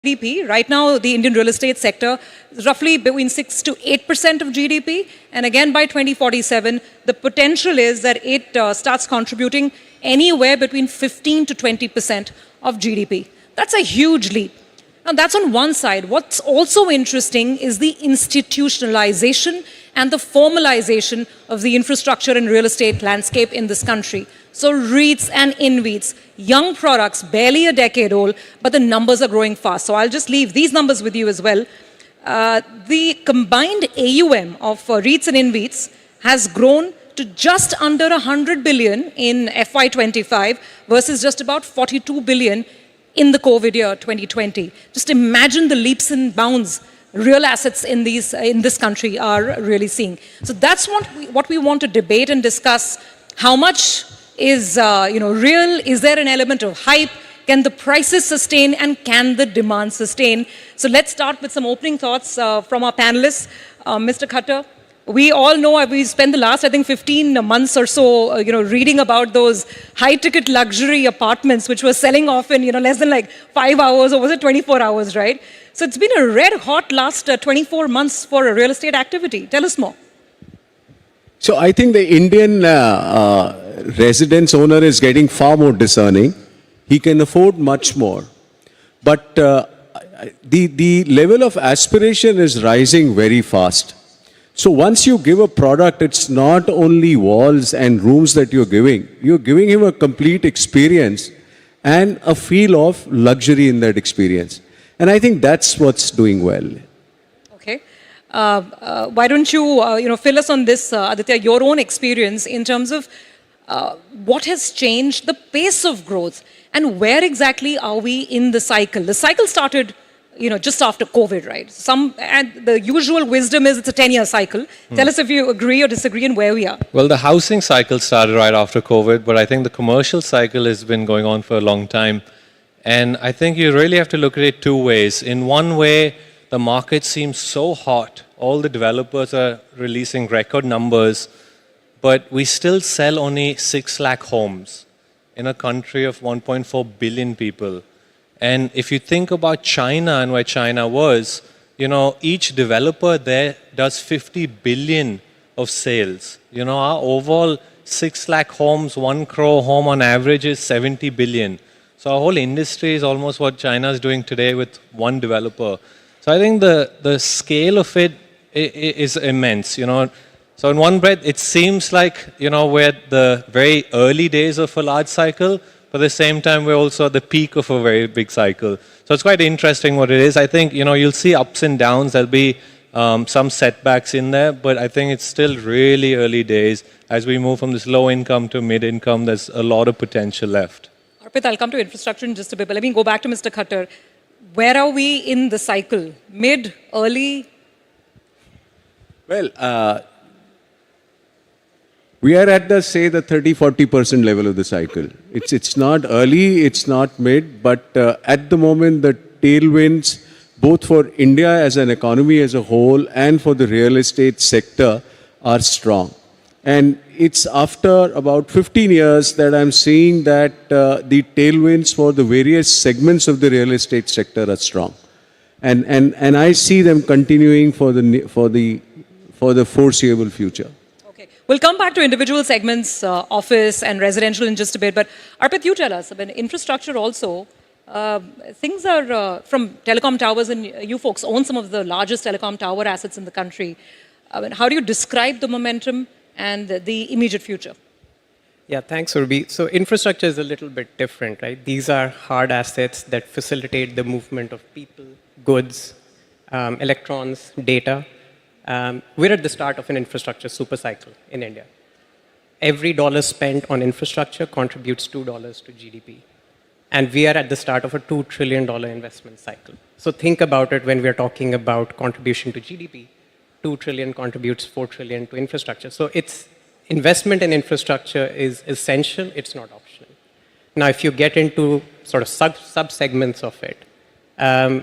GDP. Right now, the Indian real estate sector is roughly between 6 to 8% of GDP. And again, by 2047, the potential is that it starts contributing anywhere between 15 to 20% of GDP. That's a huge leap. Now, that's on one side. What's also interesting is the institutionalization and the formalization of the infrastructure and real estate landscape in this country. So REITs and InvITs, young products, barely a decade old, but the numbers are growing fast. So I'll just leave these numbers with you as well. The combined AUM of REITs and InvITs has grown to just under 100 billion in FY25 versus just about 42 billion in the COVID year 2020. Just imagine the leaps and bounds real assets in this country are really seeing. So that's what we want to debate and discuss. How much is real? Is there an element of hype? Can the prices sustain and can the demand sustain? So let's start with some opening thoughts from our panelists. Mr. Khattar, we all know, we spent the last, I think, 15 months or so, reading about those high-ticket luxury apartments which were selling off in, less than like 5 hours, or was it 24 hours, right? So it's been a red-hot last 24 months for a real estate activity. Tell us more. So I think the Indian residence owner is getting far more discerning. He can afford much more. But the level of aspiration is rising very fast. So once you give a product, it's not only walls and rooms that you're giving him a complete experience and a feel of luxury in that experience. And I think that's what's doing well. Okay. Why don't you, fill us on this, Aditya, your own experience in terms of what has changed the pace of growth and where exactly are we in the cycle? The cycle started just after COVID, right? And the usual wisdom is it's a 10-year cycle. Tell us if you agree or disagree and where we are. Well, the housing cycle started right after COVID, but I think the commercial cycle has been going on for a long time. And I think you really have to look at it two ways. In one way, the market seems so hot. All the developers are releasing record numbers, but we still sell only 6 lakh homes in a country of 1.4 billion people. And if you think about China and where China was, each developer there does 50 billion of sales. Our overall 6 lakh homes, 1 crore home on average is 70 billion. So our whole industry is almost what China is doing today with one developer. So I think the scale of it is immense, So in one breath, it seems like, we're at the very early days of a large cycle, but at the same time, we're also at the peak of a very big cycle. So it's quite interesting what it is. I think, you'll see ups and downs. There'll be some setbacks in there, but I think it's still really early days. As we move from this low income to mid income, there's a lot of potential left. Arpit, I'll come to infrastructure in just a bit, but let me go back to Mr. Khattar. Where are we in the cycle? Mid, early? Well, we are at the 30-40% level of the cycle. It's not early, it's not mid, but at the moment the tailwinds, both for India as an economy as a whole and for the real estate sector, are strong. And it's after about 15 years that I'm seeing that the tailwinds for the various segments of the real estate sector are strong. And I see them continuing for the foreseeable future. We'll come back to individual segments, office and residential in just a bit. But Arpit, you tell us, infrastructure also, things are from telecom towers, and you folks own some of the largest telecom tower assets in the country. How do you describe the momentum and the immediate future? Yeah, thanks, Urbi. So infrastructure is a little bit different, right? These are hard assets that facilitate the movement of people, goods, electrons, data. We're at the start of an infrastructure supercycle in India. Every dollar spent on infrastructure contributes $2 to GDP. And we are at the start of a $2 trillion investment cycle. So think about it when we're talking about contribution to GDP. 2 trillion contributes 4 trillion to infrastructure. So investment in infrastructure is essential, it's not optional. Now, if you get into sort of sub-segments of it,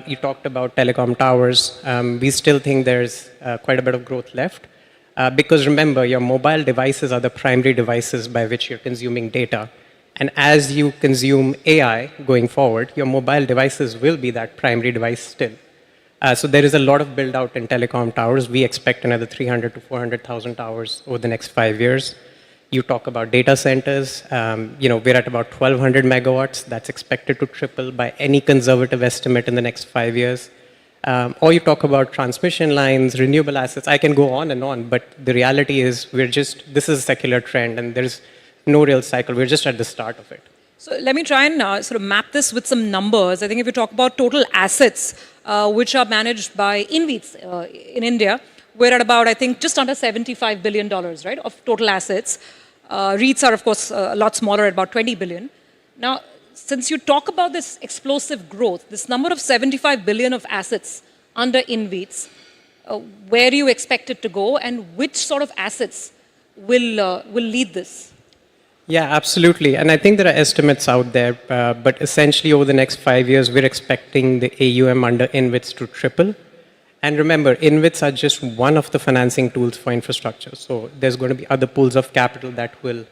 you talked about telecom towers. We still think there's quite a bit of growth left. Because remember, your mobile devices are the primary devices by which you're consuming data. And as you consume AI going forward, your mobile devices will be that primary device still. So there is a lot of build out in telecom towers. We expect another 300 to 400,000 towers over the next 5 years. You talk about data centers. We're at about 1,200 megawatts. That's expected to triple by any conservative estimate in the next 5 years. Or you talk about transmission lines, renewable assets. I can go on and on, but the reality is this is a secular trend, and there's no real cycle. We're just at the start of it. So let me try and sort of map this with some numbers. I think if you talk about total assets, which are managed by InvITs in India, we're at about, I think, just under $75 billion, right, of total assets. REITs are, of course, a lot smaller at about 20 billion. Now, since you talk about this explosive growth, this number of 75 billion of assets under InvITs, where do you expect it to go, and which sort of assets will lead this? Yeah, absolutely. And I think there are estimates out there, but essentially over the next 5 years, we're expecting the AUM under InvITs to triple. And remember, InvITs are just one of the financing tools for infrastructure. So there's going to be other pools of capital that will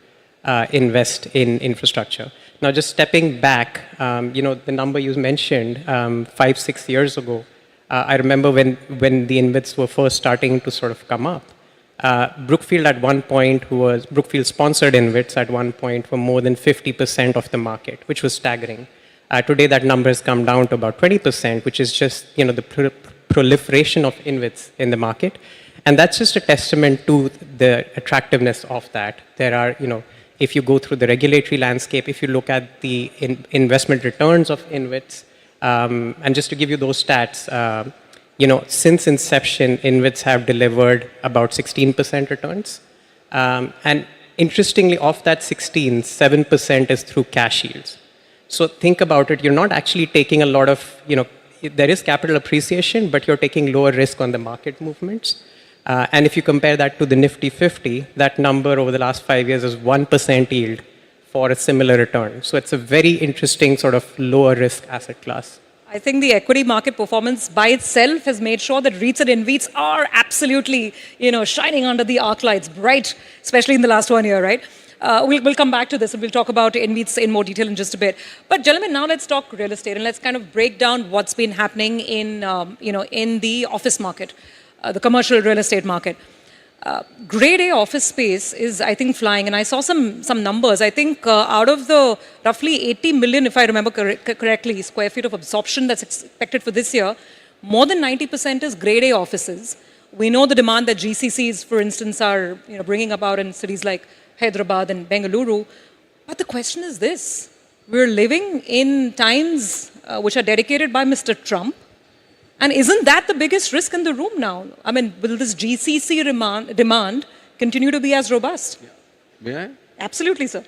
invest in infrastructure. Now, just stepping back, the number you mentioned 5-6 years ago, I remember when the InvITs were first starting to sort of come up. Brookfield at one point Brookfield sponsored InvITs at one point for more than 50% of the market, which was staggering. Today that number has come down to about 20%, which is just the proliferation of InvITs in the market. And that's just a testament to the attractiveness of that. There are, if you go through the regulatory landscape, if you look at the investment returns of InvITs, and just to give you those stats, since inception, InvITs have delivered about 16% returns. And interestingly, of that 16, 7% is through cash yields. So think about it. You're not actually taking a lot of, there is capital appreciation, but you're taking lower risk on the market movements. And if you compare that to the Nifty 50, that number over the last 5 years is 1% yield for a similar return. So it's a very interesting sort of lower risk asset class. I think the equity market performance by itself has made sure that REITs and InvITs are absolutely, shining under the arc lights, bright, especially in the last 1 year, right? We'll come back to this and we'll talk about InvITs in more detail in just a bit. But gentlemen, now let's talk real estate and let's kind of break down what's been happening in, in the office market, the commercial real estate market. Grade A office space is, I think, flying. And I saw some numbers. I think out of the roughly 80 million, if I remember correctly, square feet of absorption that's expected for this year, more than 90% is grade A offices. We know the demand that GCCs, for instance, are bringing about in cities like Hyderabad and Bengaluru. But the question is this. We're living in times which are dedicated by Mr. Trump. And isn't that the biggest risk in the room now? I mean, will this GCC demand continue to be as robust? Yeah. May I? Absolutely, sir.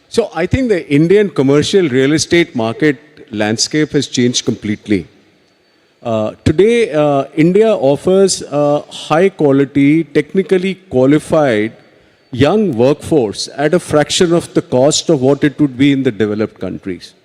So I think the Indian commercial real estate market landscape has changed completely. Today, India offers a high quality, technically qualified young workforce at a fraction of the cost of what it would be in the developed countries.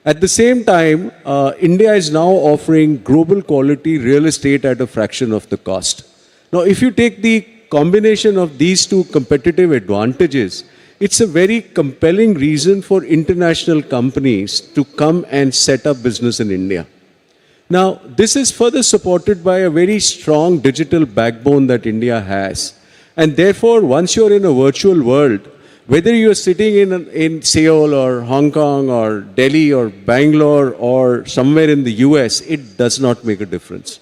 At the same time, India is now offering global quality real estate at a fraction of the cost. Now, if you take the combination of these two competitive advantages, it's a very compelling reason for international companies to come and set up business in India. Now, this is further supported by a very strong digital backbone that India has. And therefore, once you're in a virtual world, whether you're sitting in Seoul or Hong Kong or Delhi or Bangalore or somewhere in the US, it does not make a difference.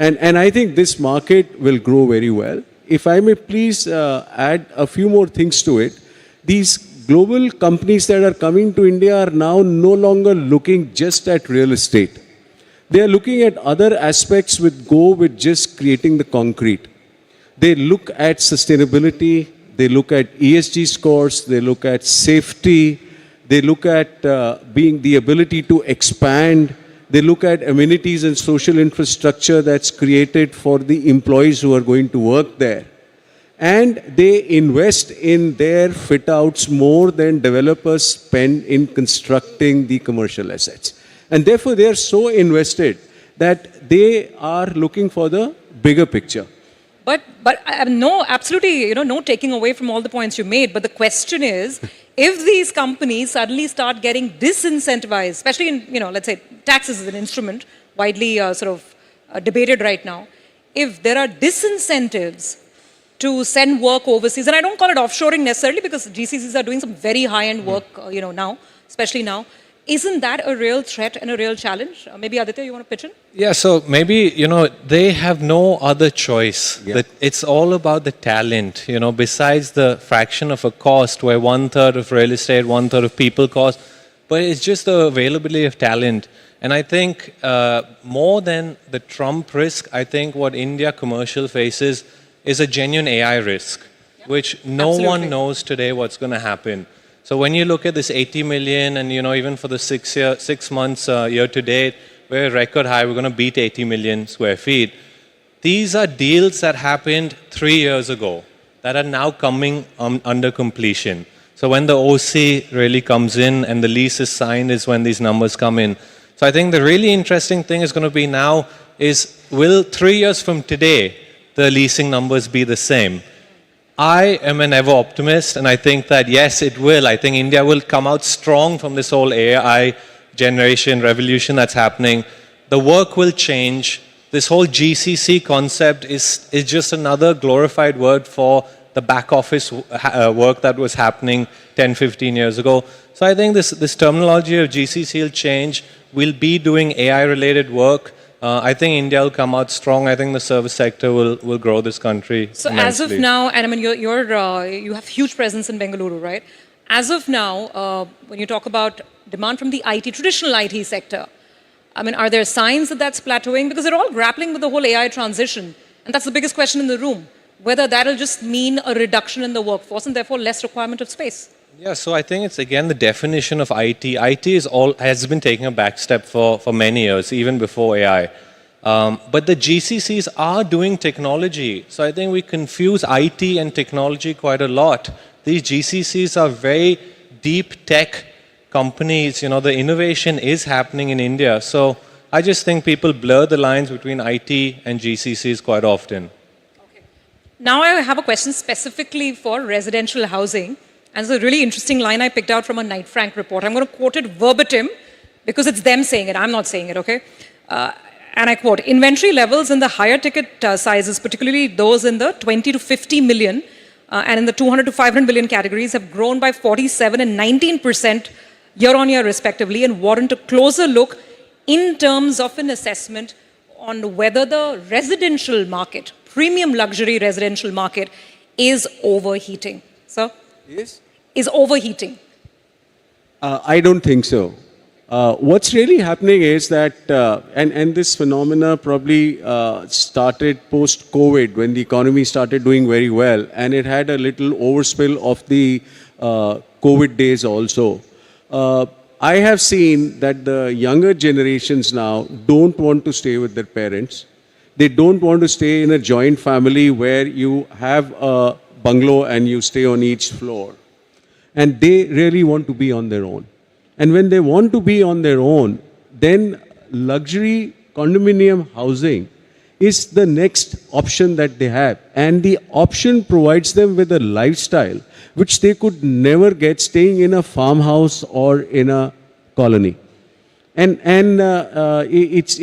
And I think this market will grow very well. If I may please add a few more things to it, these global companies that are coming to India are now no longer looking just at real estate. They are looking at other aspects which go with just creating the concrete. They look at sustainability. They look at ESG scores, they look at safety, they look at being the ability to expand, they look at amenities and social infrastructure that's created for the employees who are going to work there. And they invest in their fit outs more than developers spend in constructing the commercial assets. And therefore they are so invested that they are looking for the bigger picture. But no, absolutely, no taking away from all the points you made. But the question is if these companies suddenly start getting disincentivized, especially in, let's say taxes is an instrument widely debated right now, if there are disincentives to send work overseas, and I don't call it offshoring necessarily because GCCs are doing some very high-end work, now, especially now, isn't that a real threat and a real challenge? Maybe Aditya, you want to pitch in? Yeah, so maybe, they have no other choice. Yeah. That it's all about the talent, besides the fraction of a cost where 1/3 of real estate, 1/3 of people cost, but it's just the availability of talent. And I think more than the Trump risk, I think what India commercial faces is a genuine AI risk, which no Absolutely. one knows today what's going to happen. So when you look at this 80 million and, even for the 6 months year to date, we're record high, we're going to beat 80 million square feet. These are deals that happened 3 years ago that are now coming under completion. So when the OC really comes in and the lease is signed is when these numbers come in. So I think the really interesting thing is going to be now is, will 3 years from today, the leasing numbers be the same? I am an ever optimist, and I think that yes, it will. I think India will come out strong from this whole AI generation revolution that's happening. The work will change. This whole GCC concept is just another glorified word for the back office work that was happening 10, 15 years ago. So I think this terminology of GCC will change. We'll be doing AI-related work. I think India will come out strong. I think the service sector will grow this country So immensely. as of now, and I mean, you have huge presence in Bengaluru, right? As of now, when you talk about demand from the traditional IT sector, I mean, are there signs that that's plateauing? Because they're all grappling with the whole AI transition. And that's the biggest question in the room, whether that'll just mean a reduction in the workforce and therefore less requirement of space. Yeah, so I think it's again the definition of IT. IT has been taking a back step for many years, even before AI. But the GCCs are doing technology. So I think we confuse IT and technology quite a lot. These GCCs are very deep tech companies. The innovation is happening in India. So I just think people blur the lines between IT and GCCs quite often. Now I have a question specifically for residential housing. And it's a really interesting line I picked out from a Knight Frank report. I'm going to quote it verbatim because it's them saying it. I'm not saying it, okay? And I quote, inventory levels in the higher ticket sizes, particularly those in the 20 to 50 million and in the 200 to 500 million categories, have grown by 47 and 19% year on year respectively, and warrant a closer look in terms of an assessment on whether the residential market, premium luxury residential market, is overheating. So, is overheating? I don't think so. What's really happening is that, and this phenomena probably started post-COVID when the economy started doing very well, and it had a little overspill of the COVID days also. I have seen that the younger generations now don't want to stay with their parents. They don't want to stay in a joint family where you have a bungalow and you stay on each floor. And they really want to be on their own. And when they want to be on their own, then luxury condominium housing is the next option that they have. And the option provides them with a lifestyle which they could never get staying in a farmhouse or in a colony. And it's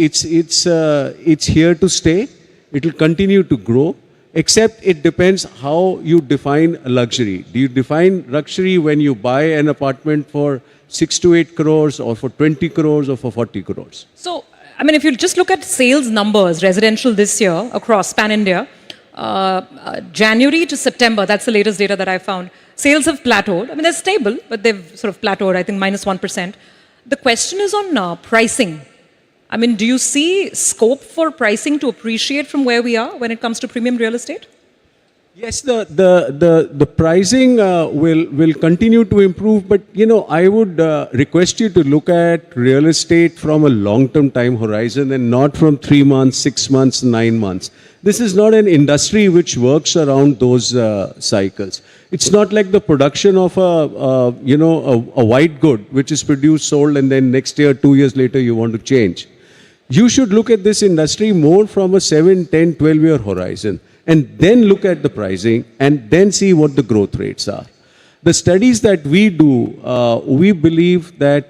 here to stay. It will continue to grow. Except it depends how you define luxury. Do you define luxury when you buy an apartment for 6 to 8 crores or for 20 crores or for 40 crores? So, I mean, if you just look at sales numbers, residential this year across pan-India, January to September, that's the latest data that I found, sales have plateaued. I mean, they're stable, but they've sort of plateaued, I think, -1%. The question is on pricing. I mean, do you see scope for pricing to appreciate from where we are when it comes to premium real estate? Yes, the pricing will continue to improve, but I would request you to look at real estate from a long-term time horizon and not from 3 months, 6 months, 9 months. This is not an industry which works around those cycles. It's not like the production of a white good which is produced, sold, and then next year, 2 years later, you want to change. You should look at this industry more from a 7, 10, 12-year horizon and then look at the pricing and then see what the growth rates are. The studies that we do, we believe that,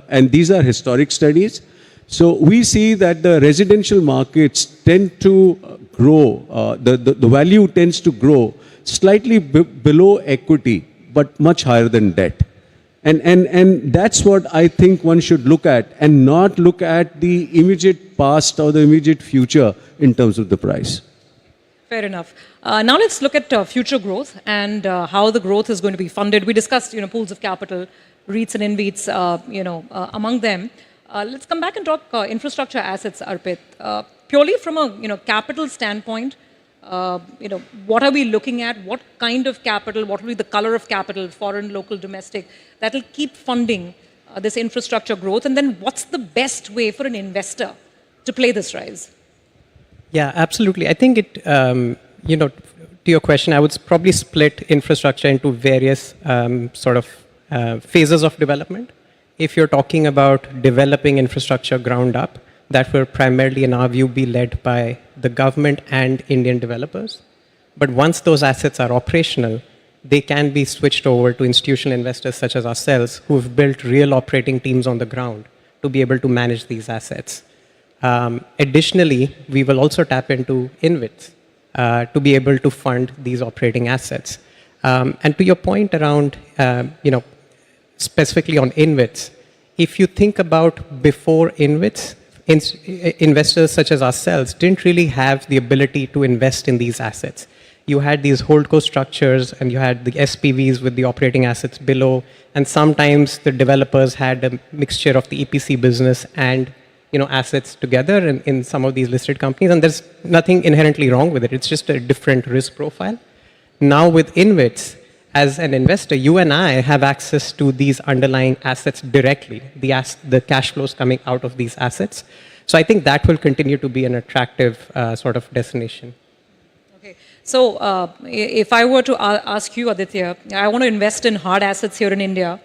and these are historic studies, so we see that the residential markets tend to grow, the value tends to grow slightly below equity, but much higher than debt. And that's what I think one should look at, and not look at the immediate past or the immediate future in terms of the price. Fair enough. Now let's look at future growth and how the growth is going to be funded. We discussed, pools of capital, REITs and InvITs, among them. Let's come back and talk infrastructure assets, Arpit. Purely from a capital standpoint, what are we looking at? What kind of capital? What will be the color of capital, foreign, local, domestic, that will keep funding this infrastructure growth? And then what's the best way for an investor to play this rise? Yeah, absolutely. I think it, to your question, I would probably split infrastructure into various phases of development. If you're talking about developing infrastructure ground up, that will primarily, in our view, be led by the government and Indian developers. But once those assets are operational, they can be switched over to institutional investors such as ourselves, who have built real operating teams on the ground to be able to manage these assets. Additionally, we will also tap into InvITs to be able to fund these operating assets. And to your point around, specifically on InvITs, if you think about before InvITs, investors such as ourselves didn't really have the ability to invest in these assets. You had these holdco structures, and you had the SPVs with the operating assets below, and sometimes the developers had a mixture of the EPC business and assets together in some of these listed companies, and there's nothing inherently wrong with it. It's just a different risk profile. Now with InvITs, as an investor, you and I have access to these underlying assets directly, the cash flows coming out of these assets. So I think that will continue to be an attractive sort of destination. Okay. So if I were to ask you, Aditya, I want to invest in hard assets here in India.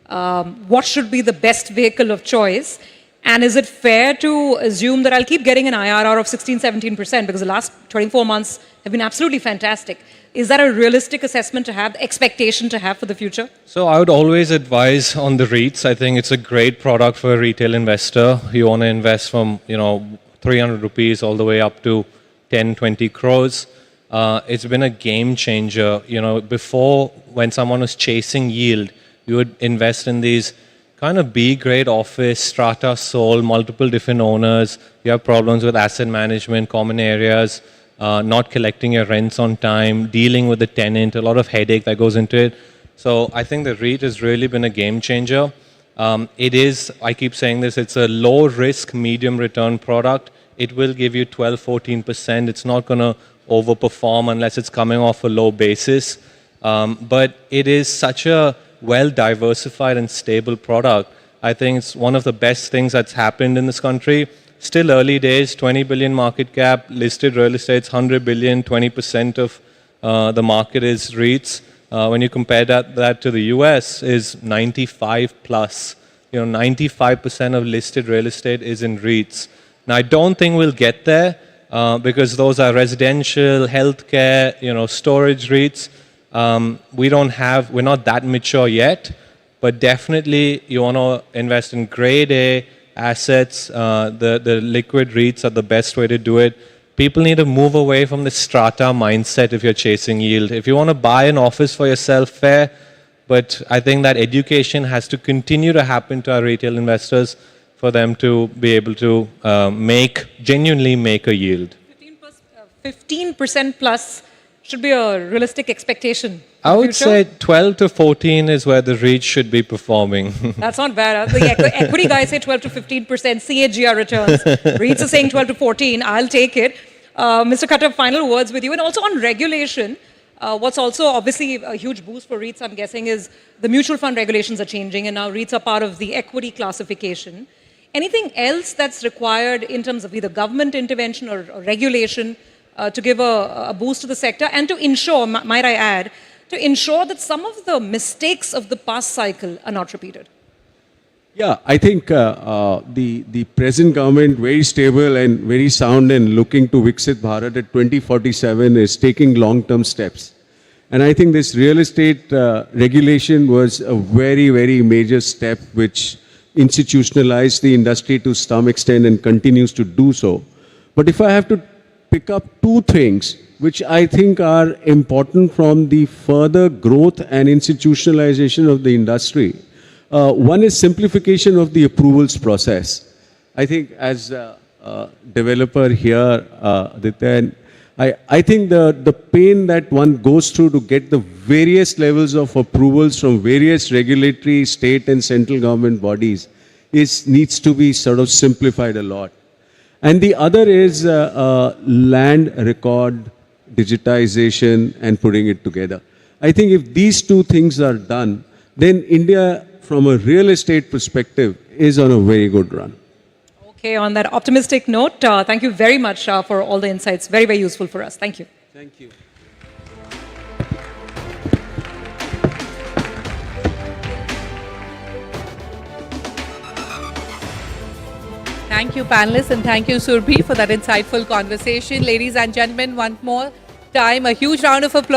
What should be the best vehicle of choice? And is it fair to assume that I'll keep getting an IRR of 16-17% because the last 24 months have been absolutely fantastic? Is that a realistic assessment to have, expectation to have for the future? So I would always advise on the REITs. I think it's a great product for a retail investor. You want to invest from 300 rupees all the way up to 10, 20 crores. It's been a game changer. Before, when someone was chasing yield, you would invest in these kind of B-grade office, strata sold, multiple different owners. You have problems with asset management, common areas, not collecting your rents on time, dealing with the tenant, a lot of headache that goes into it. So I think the REIT has really been a game changer. It is, I keep saying this, it's a low risk, medium return product. It will give you 12-14%. It's not going to overperform unless it's coming off a low basis. But it is such a well diversified and stable product. I think it's one of the best things that's happened in this country. Still early days, 20 billion market cap, listed real estate's 100 billion, 20% of the market is REITs. When you compare that to the US, is 95 plus. 95% of listed real estate is in REITs. Now, I don't think we'll get there because those are residential, healthcare, storage REITs. We're not that mature yet, but definitely you want to invest in grade A assets. The liquid REITs are the best way to do it. People need to move away from the strata mindset if you're chasing yield. If you want to buy an office for yourself, fair, but I think that education has to continue to happen to our retail investors for them to be able to genuinely make a yield. 15% plus should be a realistic expectation. I would say 12 to 14 is where the REIT should be performing. That's not bad. The equity guys say 12 to 15% CAGR returns. REITs are saying 12 to 14. I'll take it. Mr. Khattar, final words with you. And also on regulation, what's also obviously a huge boost for REITs, I'm guessing, is the mutual fund regulations are changing, and now REITs are part of the equity classification. Anything else that's required in terms of either government intervention or regulation to give a boost to the sector and to ensure, might I add, to ensure that some of the mistakes of the past cycle are not repeated? Yeah, I think the present government, very stable and very sound and looking to Viksit Bharat at 2047, is taking long-term steps. And I think this real estate regulation was a very, very major step which institutionalized the industry to some extent and continues to do so. But if I have to pick up two things which I think are important from the further growth and institutionalization of the industry, one is simplification of the approvals process. I think as a developer here, Aditya, and I think the pain that one goes through to get the various levels of approvals from various regulatory, state and central government bodies needs to be sort of simplified a lot. And the other is land record digitization and putting it together. I think if these two things are done, then India, from a real estate perspective, is on a very good run. Okay, on that optimistic note, thank you very much for all the insights. Very, very useful for us. Thank you. Thank you. Thank you, panelists, and thank you, Surbhi, for that insightful conversation. Ladies and gentlemen, one more time, a huge round of applause.